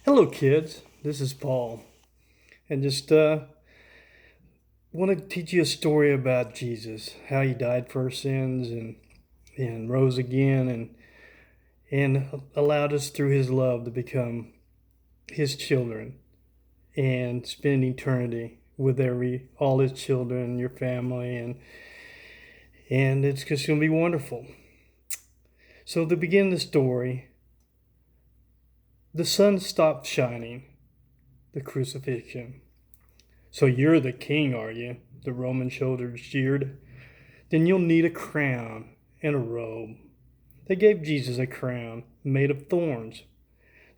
Hello, kids. This is Paul, and just want to teach you a story about Jesus, how he died for our sins and rose again, and allowed us through his love to become his children and spend eternity with all his children, your family, and it's just going to be wonderful. So to begin the story, the sun stopped shining, the crucifixion. "So you're the king, are you?" the Roman soldiers jeered. "Then you'll need a crown and a robe." They gave Jesus a crown made of thorns.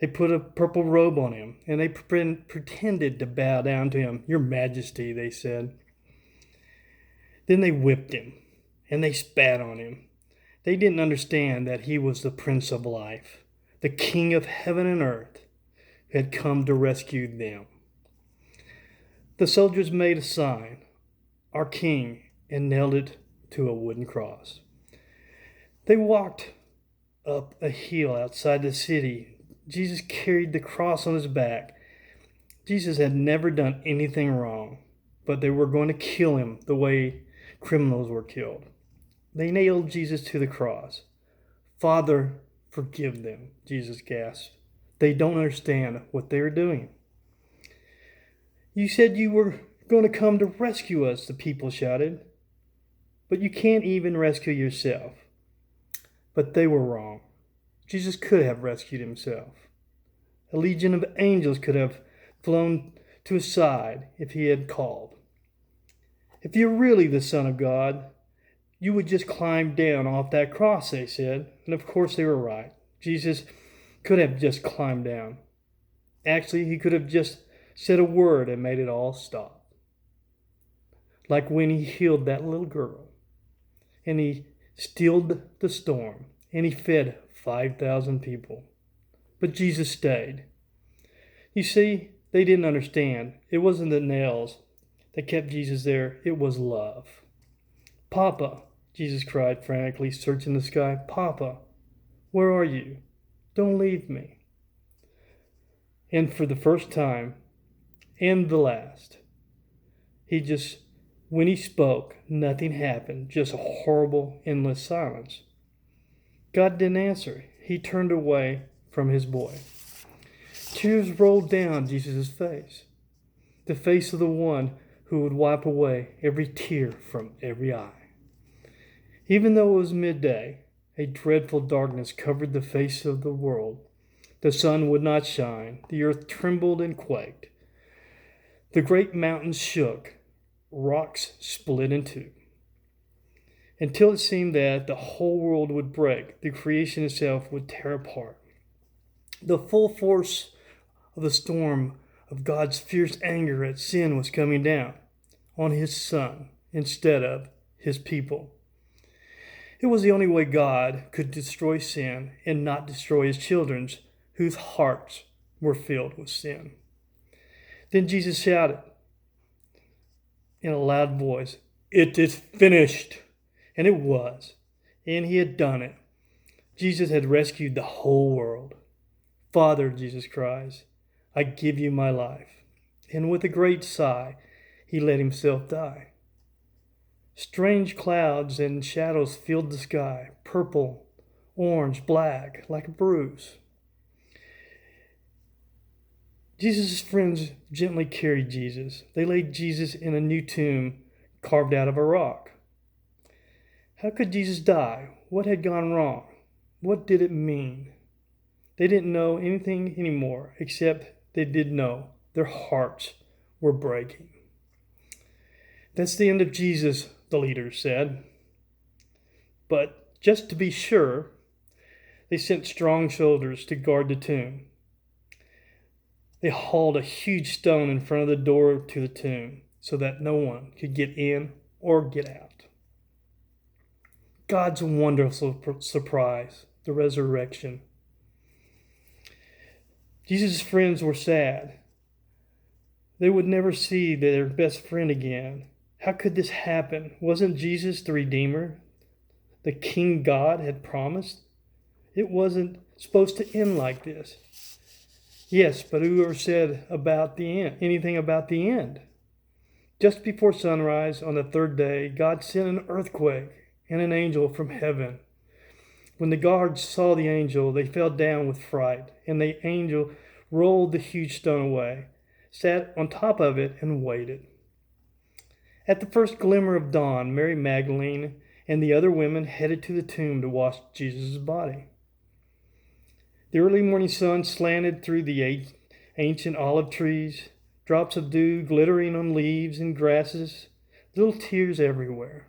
They put a purple robe on him, and they pretended to bow down to him. "Your Majesty," they said. Then they whipped him, and they spat on him. They didn't understand that he was the Prince of Life, the King of heaven and earth, who had come to rescue them. The soldiers made a sign, "Our King," and nailed it to a wooden cross. They walked up a hill outside the city. Jesus carried the cross on his back. Jesus had never done anything wrong, but they were going to kill him the way criminals were killed. They nailed Jesus to the cross. "Father, forgive them," Jesus gasped. "They don't understand what they are doing." "You said you were going to come to rescue us," the people shouted. "But you can't even rescue yourself." But they were wrong. Jesus could have rescued himself. A legion of angels could have flown to his side if he had called. "If you're really the Son of God, you would just climb down off that cross," they said. And of course they were right. Jesus could have just climbed down. Actually, he could have just said a word and made it all stop. Like when he healed that little girl, and he stilled the storm, and he fed 5,000 people. But Jesus stayed. You see, they didn't understand. It wasn't the nails that kept Jesus there. It was love. "Papa," Jesus cried frantically, searching the sky. "Papa, where are you? Don't leave me." And for the first time, and the last, when he spoke, nothing happened, just a horrible, endless silence. God didn't answer. He turned away from his boy. Tears rolled down Jesus' face, the face of the one who would wipe away every tear from every eye. Even though it was midday, a dreadful darkness covered the face of the world. The sun would not shine. The earth trembled and quaked. The great mountains shook. Rocks split in two. Until it seemed that the whole world would break. The creation itself would tear apart. The full force of the storm of God's fierce anger at sin was coming down on his Son instead of his people. It was the only way God could destroy sin and not destroy his children whose hearts were filled with sin. Then Jesus shouted in a loud voice, "It is finished." And it was. And he had done it. Jesus had rescued the whole world. "Father," Jesus cries, "I give you my life." And with a great sigh, he let himself die. Strange clouds and shadows filled the sky, purple, orange, black, like a bruise. Jesus' friends gently carried Jesus. They laid Jesus in a new tomb carved out of a rock. How could Jesus die? What had gone wrong? What did it mean? They didn't know anything anymore, except they did know their hearts were breaking. "That's the end of Jesus," the leaders said. But just to be sure, they sent strong soldiers to guard the tomb. They hauled a huge stone in front of the door to the tomb so that no one could get in or get out. God's wonderful surprise, the resurrection. Jesus' friends were sad. They would never see their best friend again. How could this happen? Wasn't Jesus the Redeemer, the King God had promised? It wasn't supposed to end like this. Yes, but whoever said about the end, anything about the end? Just before sunrise on the third day, God sent an earthquake and an angel from heaven. When the guards saw the angel, they fell down with fright, and the angel rolled the huge stone away, sat on top of it, and waited. At the first glimmer of dawn, Mary Magdalene and the other women headed to the tomb to wash Jesus' body. The early morning sun slanted through the ancient olive trees, drops of dew glittering on leaves and grasses, little tears everywhere.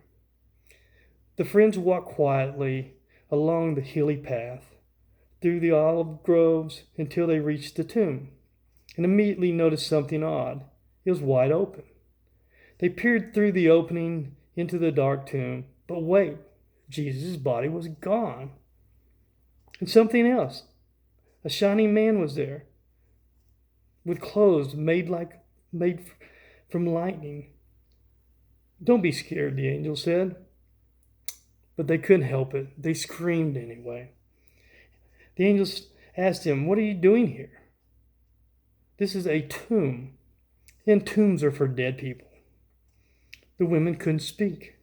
The friends walked quietly along the hilly path, through the olive groves until they reached the tomb, and immediately noticed something odd. It was wide open. They peered through the opening into the dark tomb, but wait, Jesus' body was gone. And something else. A shining man was there, with clothes made from lightning. Don't be scared, the angel said. But they couldn't help it. They screamed anyway. The angels asked him, "What are you doing here?" "This is a tomb, and tombs are for dead people." The women couldn't speak.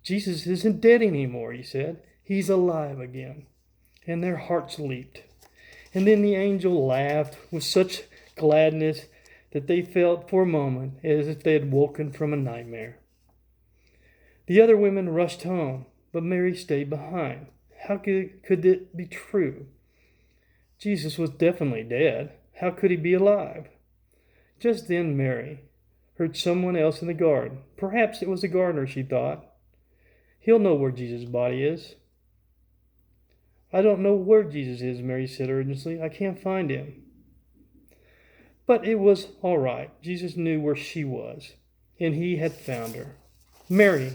"Jesus isn't dead anymore," he said. "He's alive again." And their hearts leaped. And then the angel laughed with such gladness that they felt for a moment as if they had woken from a nightmare. The other women rushed home, but Mary stayed behind. How could it be true? Jesus was definitely dead. How could he be alive? Just then Mary heard someone else in the garden. Perhaps it was the gardener, she thought. He'll know where Jesus' body is. "I don't know where Jesus is," Mary said urgently. "I can't find him." But it was all right. Jesus knew where she was, and he had found her. "Mary."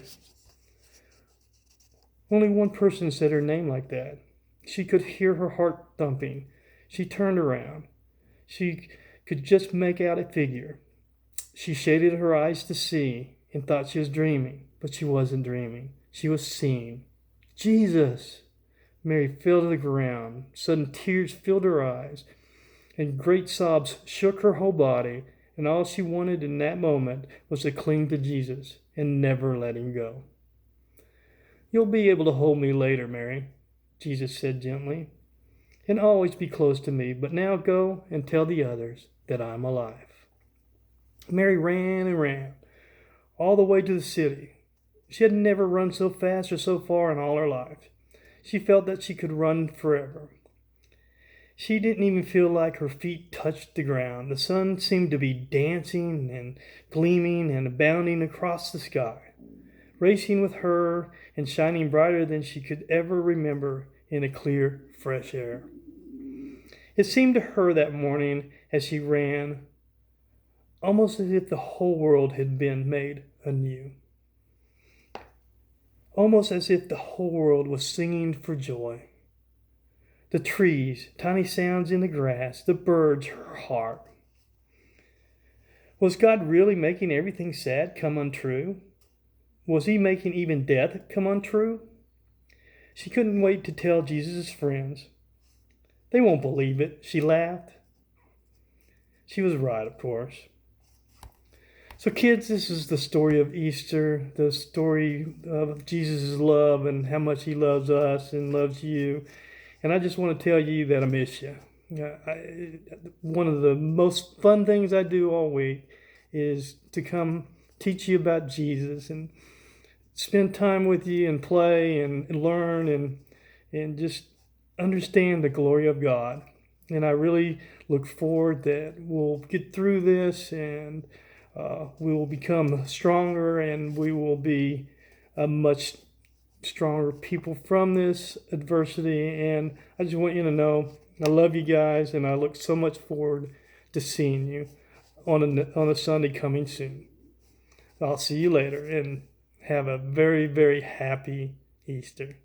Only one person said her name like that. She could hear her heart thumping. She turned around. She could just make out a figure. She shaded her eyes to see and thought she was dreaming, but she wasn't dreaming. She was seeing. "Jesus!" Mary fell to the ground. Sudden tears filled her eyes, and great sobs shook her whole body, and all she wanted in that moment was to cling to Jesus and never let him go. "You'll be able to hold me later, Mary," Jesus said gently, "and always be close to me, but now go and tell the others that I'm alive." Mary ran and ran, all the way to the city. She had never run so fast or so far in all her life. She felt that she could run forever. She didn't even feel like her feet touched the ground. The sun seemed to be dancing and gleaming and bounding across the sky, racing with her and shining brighter than she could ever remember in the clear, fresh air. It seemed to her that morning as she ran, almost as if the whole world had been made anew. Almost as if the whole world was singing for joy. The trees, tiny sounds in the grass, the birds, her heart. Was God really making everything sad come untrue? Was he making even death come untrue? She couldn't wait to tell Jesus' friends. "They won't believe it," she laughed. She was right, of course. So kids, this is the story of Easter, the story of Jesus' love and how much he loves us and loves you. And I just want to tell you that I miss you. One of the most fun things I do all week is to come teach you about Jesus and spend time with you and play and learn and just understand the glory of God. And I really look forward that we'll get through this and we will become stronger and we will be a much stronger people from this adversity. And I just want you to know I love you guys and I look so much forward to seeing you on a Sunday coming soon. I'll see you later and have a very, very happy Easter.